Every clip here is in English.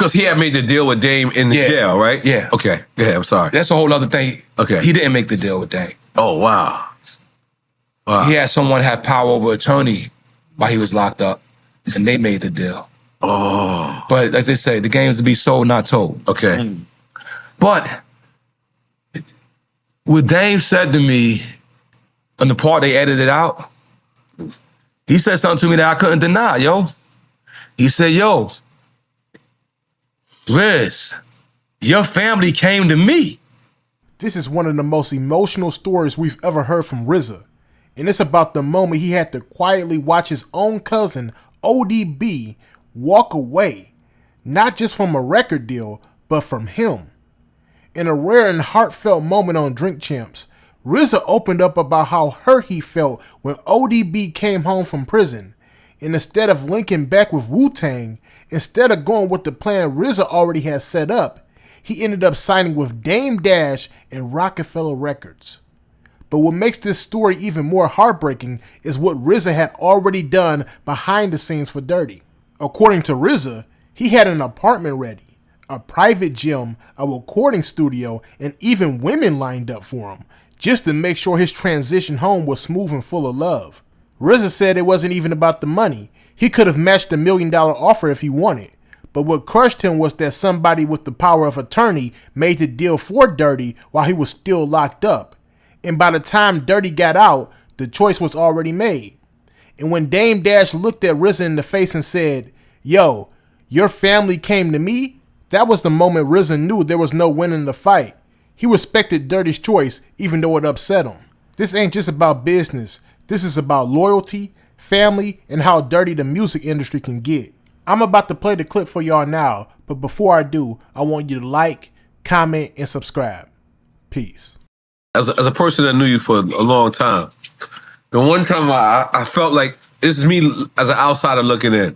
Because he had made the deal with Dame in the jail, right? Yeah. Okay, go ahead, I'm sorry. That's a whole other thing. Okay. He didn't make the deal with Dame. Oh, wow. Wow. He had someone have power over attorney while he was locked up, and they made the deal. Oh. But like they say, the game is to be sold, not told. Okay. But what Dame said to me on the part they edited out, he said something to me that I couldn't deny, yo. He said, yo, Riz, your family came to me. This is one of the most emotional stories we've ever heard from RZA. And it's about the moment he had to quietly watch his own cousin, ODB, walk away, not just from a record deal, but from him. In a rare and heartfelt moment on Drink Champs, RZA opened up about how hurt he felt when ODB came home from prison. And instead of linking back with Wu-Tang, instead of going with the plan RZA already had set up, he ended up signing with Dame Dash and Roc-A-Fella Records. But what makes this story even more heartbreaking is what RZA had already done behind the scenes for Dirty. According to RZA, he had an apartment ready, a private gym, a recording studio, and even women lined up for him, just to make sure his transition home was smooth and full of love. RZA said it wasn't even about the money. He could have matched the $1 million offer if he wanted. But what crushed him was that somebody with the power of attorney made the deal for Dirty while he was still locked up. And by the time Dirty got out, the choice was already made. And when Dame Dash looked at RZA in the face and said, yo, your family came to me, that was the moment RZA knew there was no winning the fight. He respected Dirty's choice, even though it upset him. This ain't just about business. This is about loyalty, family, and how dirty the music industry can get. I'm about to play the clip for y'all now, but before I do, I want you to like, comment, and subscribe. Peace. As a person that knew you for a long time, the one time I felt like, this is me as an outsider looking in,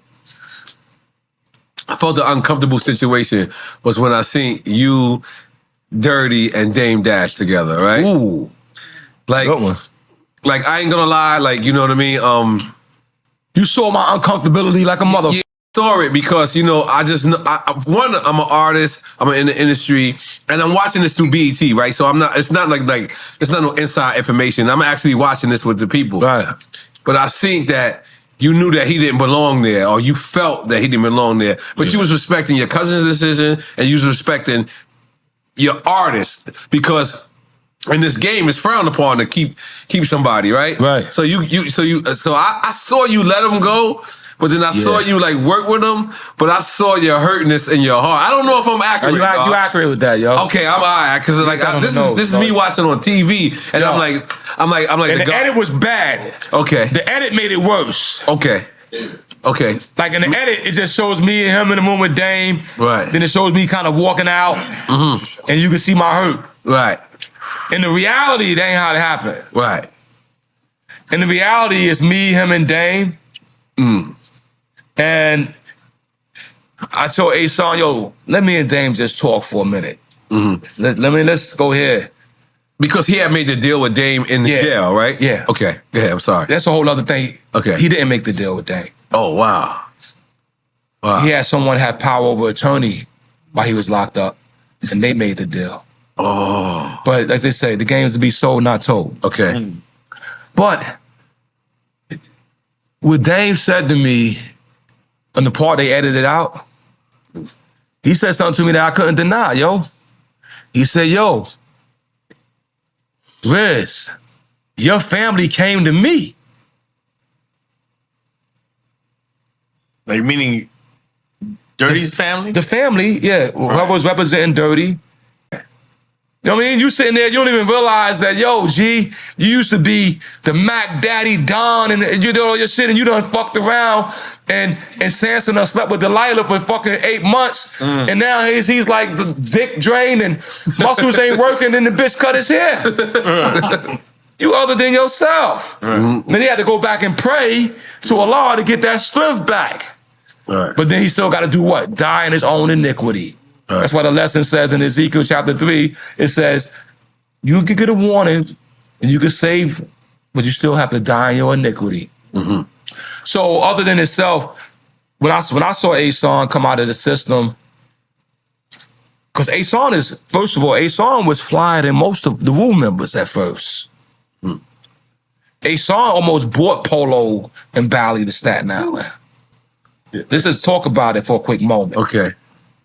I felt the uncomfortable situation was when I seen you, Dirty, and Dame Dash together, right? Ooh. Like, Good one. Like, I ain't gonna lie, like, you know what I mean? You saw my uncomfortability like a mother. Yeah, I saw it because, you know, I just know, one, I'm an artist, I'm in the industry, and I'm watching this through BET, right? So I'm not, it's not like it's not no inside information. I'm actually watching this with the people. Right. But I seen that you knew that he didn't belong there, or you felt that he didn't belong there. But you was respecting your cousin's decision, and you was respecting your artist, because in this game it's frowned upon to keep somebody, right? Right. So I saw you let him go, but then I saw you like work with him, but I saw your hurtness in your heart. I don't know if I'm accurate. You accurate with that, yo. Okay, I'm all right, because like this is me watching on TV, and yo, I'm like and the edit was bad. Okay. The edit made it worse. Okay. Okay. Like in the edit, it just shows me and him in the room with Dame. Right. Then it shows me kind of walking out, and you can see my hurt. Right. In the reality, it ain't how it happened. Right. In the reality, it's me, him, and Dame. And I told A-Son, yo, let me and Dame just talk for a minute. Let's go here. Because he had made the deal with Dame in the jail, right? Yeah. Okay, go ahead, I'm sorry. That's a whole other thing. Okay. He didn't make the deal with Dame. Oh, wow. Wow. He had someone have power over attorney while he was locked up, and they made the deal. Oh. But like they say, the game is to be sold, not told. Okay. But what Dame said to me on the part they edited out, he said something to me that I couldn't deny, yo. He said, yo, Riz, your family came to me. Like, meaning Dirty's family? The family, yeah. Whoever was representing Dirty. You know what I mean? You sitting there, you don't even realize that, yo, G, you used to be the Mac Daddy Don, and you did all your shit, and you done fucked around, and Samson done slept with Delilah for fucking 8 months, and now he's like the dick drained and muscles ain't working, and the bitch cut his hair. You other than yourself. Then he had to go back and pray to Allah to get that strength back. But then he still got to do what? Die in his own iniquity. That's why the lesson says in Ezekiel chapter 3, it says, you could get a warning and you could save, but you still have to die in your iniquity. So other than itself, when I saw A-Son come out of the system Because A-Son is, first of all, A-Son was flyer than most of the Wu members at first. A-Son almost brought Polo and Bally to Staten Island. Let's just talk about it for a quick moment. Okay.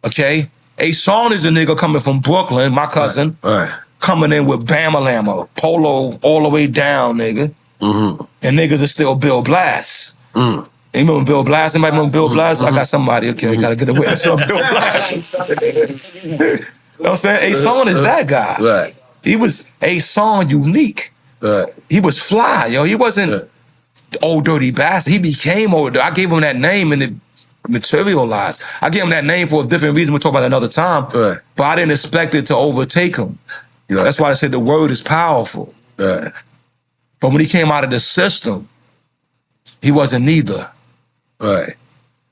Okay? A-Son is a nigga coming from Brooklyn, my cousin, Right. coming in with Bama-Lama, Polo all the way down, nigga. Mm-hmm. And niggas are still Bill Blast. Mm. You remember Bill Blast? Anybody remember Bill Blast? I got somebody. Okay, gotta get a witness on Bill Blast. You know what I'm saying? A-Son is that guy. Right. He was A-Son unique. Right. He was fly, yo. He wasn't Old Dirty Bastard. He became Old Dirty. I gave him that name and it materialized. I gave him that name for a different reason. We'll talk about it another time. Right. But I didn't expect it to overtake him. You know, that's why I said the word is powerful. Right. But when he came out of the system, he wasn't neither. Right.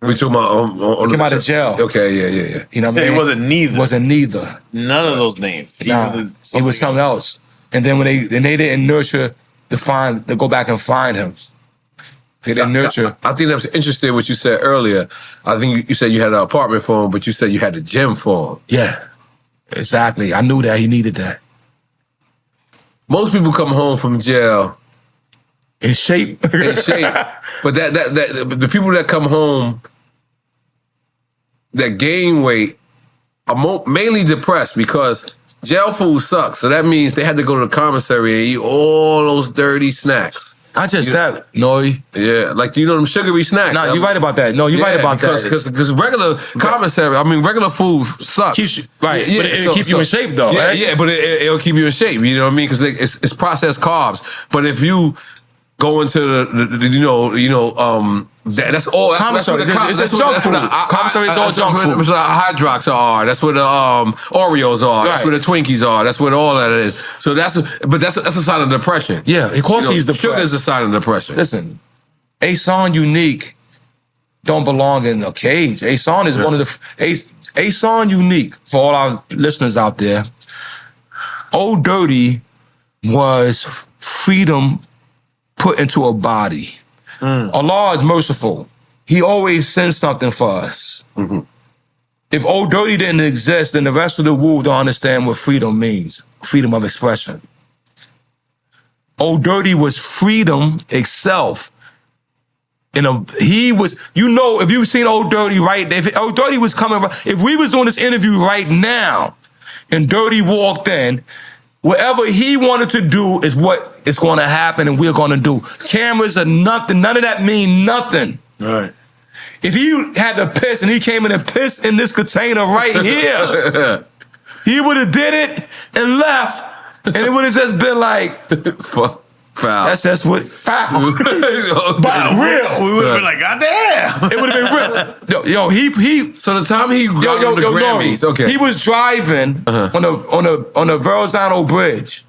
We talking about on Came out of jail. Okay, yeah. You know what I Said mean? he wasn't neither. Wasn't neither. None of those names. He Nah, was he was something else. And then when they didn't nurture to go back and find him. They didn't nurture. I think that's interesting what you said earlier. I think you said you had an apartment for him, but you said you had a gym for him. Yeah, exactly. I knew that he needed that. Most people come home from jail In shape. in shape, but that the people that come home that gain weight are mainly depressed because jail food sucks. So that means they had to go to the commissary and eat all those dirty snacks. Not just that, no. Yeah, like you know them sugary snacks. No, you're right about that. No, you're right about that. Because regular commissary, I mean regular food sucks. Keeps you, right, Yeah, but it'll keep you in shape though, yeah, right? Yeah, but it'll keep you in shape. You know what I mean? Because it's processed carbs. But if you go into that's all. Commissary, it's junk food. Commissary is all junk food. That's what the Hydrox are. That's what the Oreos are. That's Right. what the Twinkies are. That's what all that is. So that's a sign of depression. Yeah, of course he's depressed. Sugar is a sign of depression. Listen, A-Son Unique don't belong in a cage. A-Son is one of the... A-Son Unique, for all our listeners out there, Old Dirty was freedom put into a body. Allah is merciful. He always sends something for us. Mm-hmm. If Old Dirty didn't exist, then the rest of the world don't understand what freedom means. Freedom of expression. Old Dirty was freedom itself. He was, if you've seen Old Dirty if Old Dirty was coming, if we was doing this interview right now and Dirty walked in, whatever he wanted to do is what is going to happen and we're going to do. Cameras are nothing. None of that mean nothing. Right. If he had to piss and he came in and pissed in this container right here, he would have did it and left. And it would have just been like, Fuck. Foul. that's just what, foul. But real. We would have been like, God damn. It would have been real. Yo, he So the time he got on the Grammys, Nori, okay. he was driving on the Verrazano Bridge,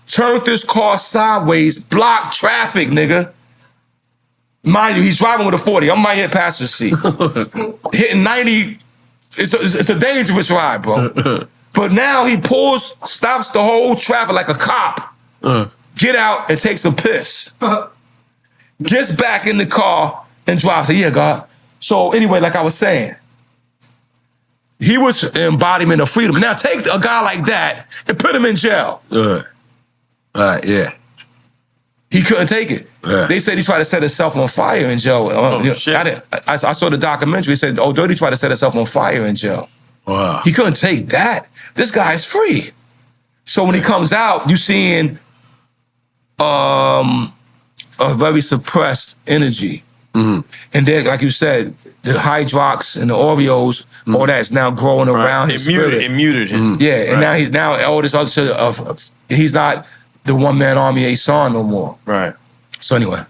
turned this car sideways, blocked traffic, nigga. Mind you, he's driving with a 40. I'm right here passenger seat. Hitting 90. It's a dangerous ride, bro. But now he stops the whole traffic like a cop. Get out and takes a piss. Gets back in the car and drives. Yeah, God. So anyway, like I was saying, he was an embodiment of freedom. Now take a guy like that and put him in jail. All right, yeah. He couldn't take it. Yeah. They said he tried to set himself on fire in jail. Shit. I saw the documentary. It said, oh, Dirty tried to set himself on fire in jail. Wow. He couldn't take that. This guy's free. So when he comes out, you seeing a very suppressed energy. And then, like you said, the Hydrox and the Oreos, all that is now growing around his spirit. It muted him. Yeah, and now all this other shit he's not the one-man army A-Son no more. Right. So anyway.